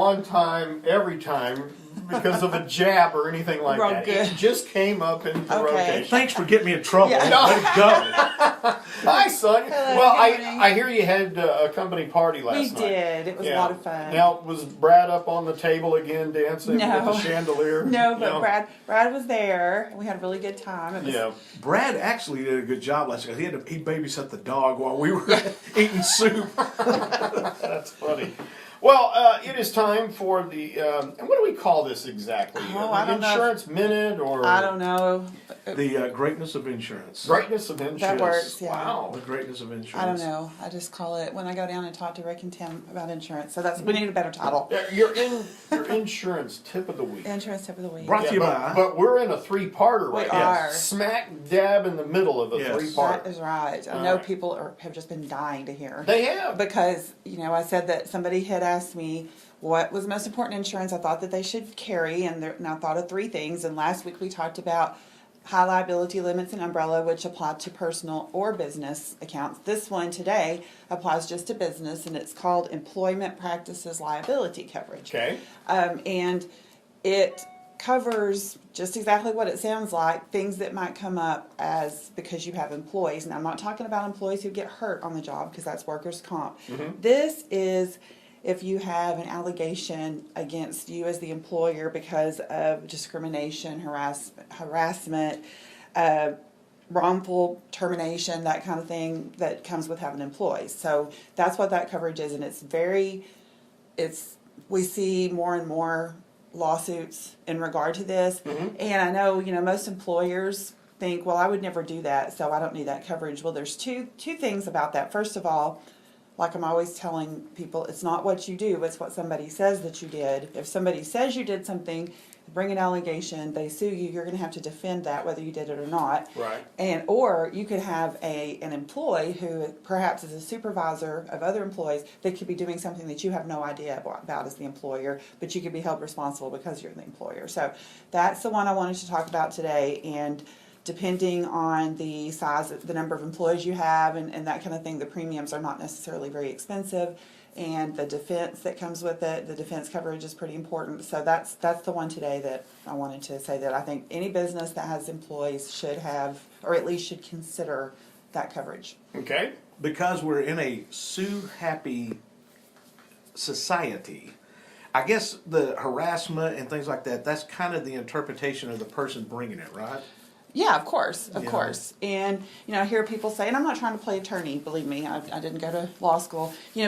on time every time because of a jab or anything like that. Good. It just came up into rotation. Thanks for getting me in trouble. Yeah. Let it go. Hi, son. Hello, Well, Company. I hear you had a company party last We night. did. It was a lot of fun. Now, was Brad up on the table again dancing No. with the chandelier? No, but Brad was there. We had a really good time. It was, Yeah. Brad actually did a good job last night. He babysat the dog while we were eating soup. That's funny. Well, it is time for the, and what do we call this exactly? Oh, I don't know. Insurance minute or? I don't know. The greatness of insurance. Greatness of insurance. That works, yeah. Wow. The greatness of insurance. I don't know. I just call it when I go down and talk to Rick and Tim about insurance. So we need a better title. Yeah, your insurance tip of the week. Insurance tip of the week. Brought to you by. But we're in a three-parter right now. are. Smack dab in the middle of a Yes. three-part. That is right. I know people have just been dying to hear. They have. Because, I said that somebody had asked me what was the most important insurance I thought that they should carry, and I thought of three things. And last week we talked about high liability limits and umbrella, which apply to personal or business accounts. This one today applies just to business, and it's called Employment Practices Liability Coverage. Okay. And it covers just exactly what it sounds like, things that might come up because you have employees. And I'm not talking about employees who get hurt on the job, because that's workers' comp. Mm-hmm. This is if you have an allegation against you as the employer because of discrimination, harassment, wrongful termination, that kind of thing that comes with having employees. So that's what that coverage is, and we see more and more lawsuits in regard to this. Mm-hmm. And I know, most employers think, well, I would never do that, so I don't need that coverage. Well, there's two things about that. First of all, like I'm always telling people, it's not what you do, it's what somebody says that you did. If somebody says you did something, bring an allegation, they sue you, you're going to have to defend that whether you did it or not. Right. Or you could have an employee who perhaps is a supervisor of other employees that could be doing something that you have no idea about as the employer, but you could be held responsible because you're the employer. So that's the one I wanted to talk about today. And depending on the size, the number of employees you have and that kind of thing, the premiums are not necessarily very expensive. And the defense that comes with it, the defense coverage is pretty important. So that's the one today that I wanted to say that I think any business that has employees should have, or at least should consider that coverage. Okay. Because we're in a sue-happy society, I guess the harassment and things like that, that's kind of the interpretation of the person bringing it, right? Yeah, of course, of Yeah. course. And, I hear people say, and I'm not trying to play attorney, believe me, I didn't go to law school. We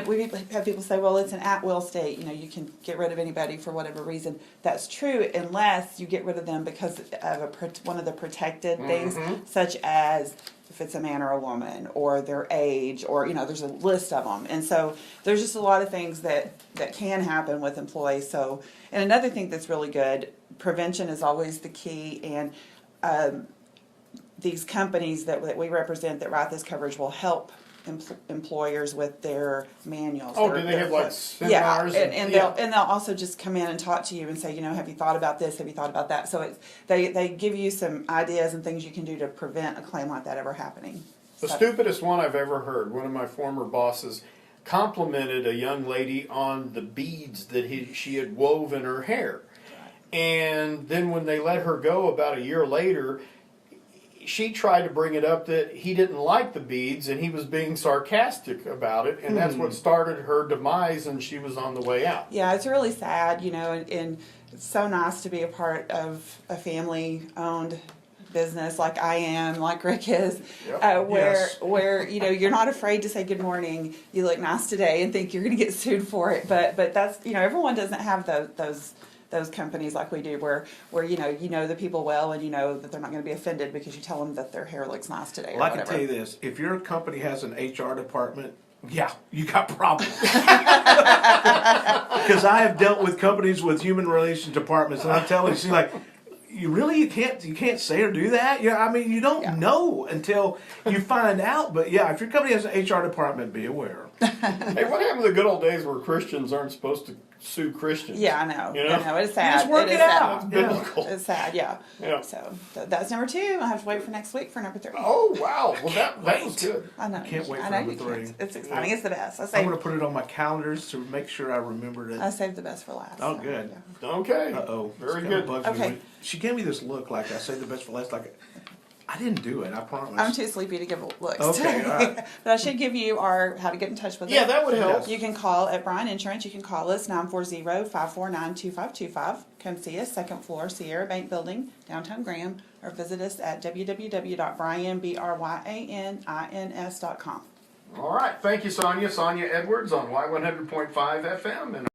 have people say, well, it's an at-will state, you can get rid of anybody for whatever reason. That's true unless you get rid of them because of one of the protected things, such as if it's a man or a woman, or their age, or, there's a list of them. And so there's just a lot of things that can happen with employees. So, and another thing that's really good, prevention is always the key, and these companies that we represent that write this coverage will help employers with their manuals. Oh, do they have like seminars? Yeah, and they'll also just come in and talk to you and say, have you thought about this? Have you thought about that? So they give you some ideas and things you can do to prevent a claim like that ever happening. The stupidest one I've ever heard, one of my former bosses complimented a young lady on the beads that she had wove in her hair. And then when they let her go about a year later, she tried to bring it up that he didn't like the beads and he was being sarcastic about it, and that's what started her demise, and she was on the way out. Yeah, it's really sad, and it's so nice to be a part of a family-owned business like I am, like Rick is, where you're not afraid to say good morning, you look nice today, and think you're going to get sued for it. But that's everyone doesn't have those companies like we do, where you know the people well, and you know that they're not going to be offended because you tell them that their hair looks nice today. Well, I can tell you this: if your company has an HR department, yeah, you got problems. Because I have dealt with companies with human relations departments, and I'm telling you, like, you can't say or do that. Yeah, I mean, you don't know until you find out. But yeah, if your company has an HR department, be aware. Hey, what happened to the good old days where Christians aren't supposed to sue Christians. Yeah, I know. You know? I know. It's sad. Just work is it sad. out. It's biblical. It's sad, yeah. Yeah. So that's number 2. I have to wait for next week for number 3. Oh wow! Well, that was good. I know. Can't wait I for know number you 3. can't. It's exciting. It's the best. I'm going to put it on my calendars to make sure I remembered it. I saved the best for last. Oh, so, good. yeah. Okay. Uh-oh. Very This kinda good. bugs me. Okay. She gave me this look like I saved the best for last. Like I didn't do it. I promise. I'm too sleepy to give looks. Okay, all right. But I should give you our how to get in touch with us. Yeah, that would help. You can call at Bryan Insurance. You can call us 940-549-2525. Come see us, 2nd floor, Sierra Bank Building, downtown Graham, or visit us at www.bryanins.com. All right. Thank you, Sonia. Sonia Edwards on Y100.5 FM and